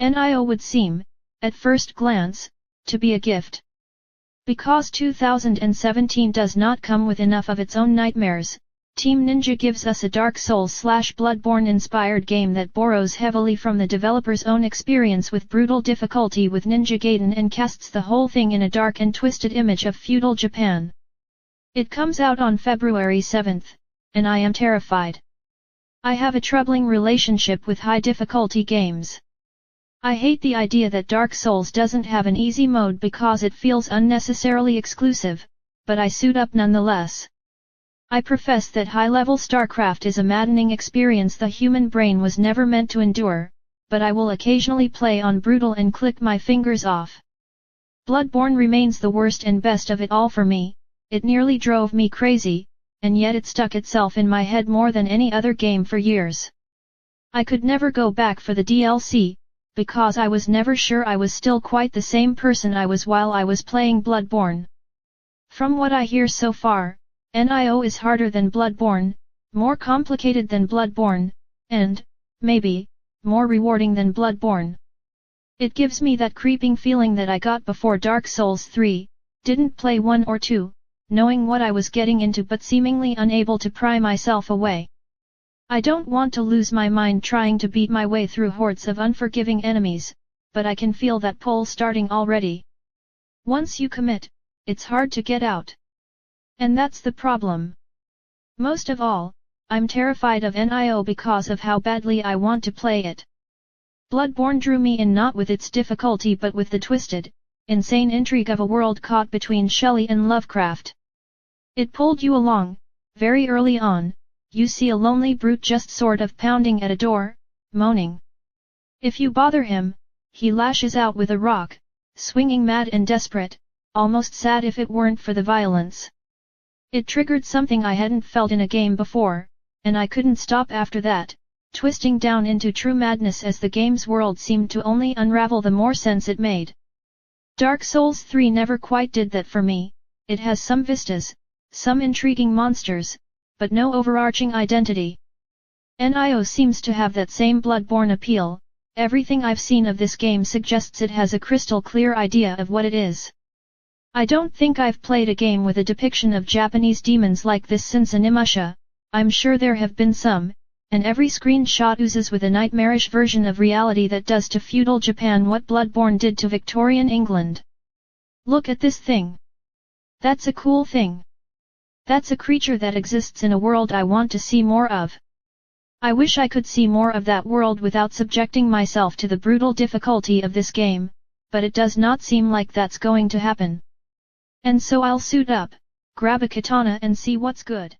NiOh would seem, at first glance, to be a gift. Because 2017 does not come with enough of its own nightmares, Team Ninja gives us a Dark Souls/Bloodborne inspired game that borrows heavily from the developer's own experience with brutal difficulty with Ninja Gaiden and casts the whole thing in a dark and twisted image of feudal Japan. It comes out on February 7th, and I am terrified. I have a troubling relationship with high difficulty games. I hate the idea that Dark Souls doesn't have an easy mode because it feels unnecessarily exclusive, but I suit up nonetheless. I profess that high-level StarCraft is a maddening experience the human brain was never meant to endure, but I will occasionally play on brutal and click my fingers off. Bloodborne remains the worst and best of it all for me. It nearly drove me crazy, and yet it stuck itself in my head more than any other game for years. I could never go back for the DLC, because I was never sure I was still quite the same person I was while I was playing Bloodborne. From what I hear so far, NiOh is harder than Bloodborne, more complicated than Bloodborne, and, maybe, more rewarding than Bloodborne. It gives me that creeping feeling that I got before Dark Souls 3, didn't play 1 or 2, knowing what I was getting into but seemingly unable to pry myself away. I don't want to lose my mind trying to beat my way through hordes of unforgiving enemies, but I can feel that pull starting already. Once you commit, it's hard to get out. And that's the problem. Most of all, I'm terrified of NiOh because of how badly I want to play it. Bloodborne drew me in not with its difficulty but with the twisted, insane intrigue of a world caught between Shelley and Lovecraft. It pulled you along. Very early on, you see a lonely brute just sort of pounding at a door, moaning. If you bother him, he lashes out with a rock, swinging mad and desperate, almost sad if it weren't for the violence. It triggered something I hadn't felt in a game before, and I couldn't stop after that, twisting down into true madness as the game's world seemed to only unravel the more sense it made. Dark Souls 3 never quite did that for me. It has some vistas, some intriguing monsters, but no overarching identity. NiOh seems to have that same Bloodborne appeal. Everything I've seen of this game suggests it has a crystal clear idea of what it is. I don't think I've played a game with a depiction of Japanese demons like this since Animusha. I'm sure there have been some, and every screenshot oozes with a nightmarish version of reality that does to feudal Japan what Bloodborne did to Victorian England. Look at this thing. That's a cool thing. That's a creature that exists in a world I want to see more of. I wish I could see more of that world without subjecting myself to the brutal difficulty of this game, but it does not seem like that's going to happen. And so I'll suit up, grab a katana and see what's good.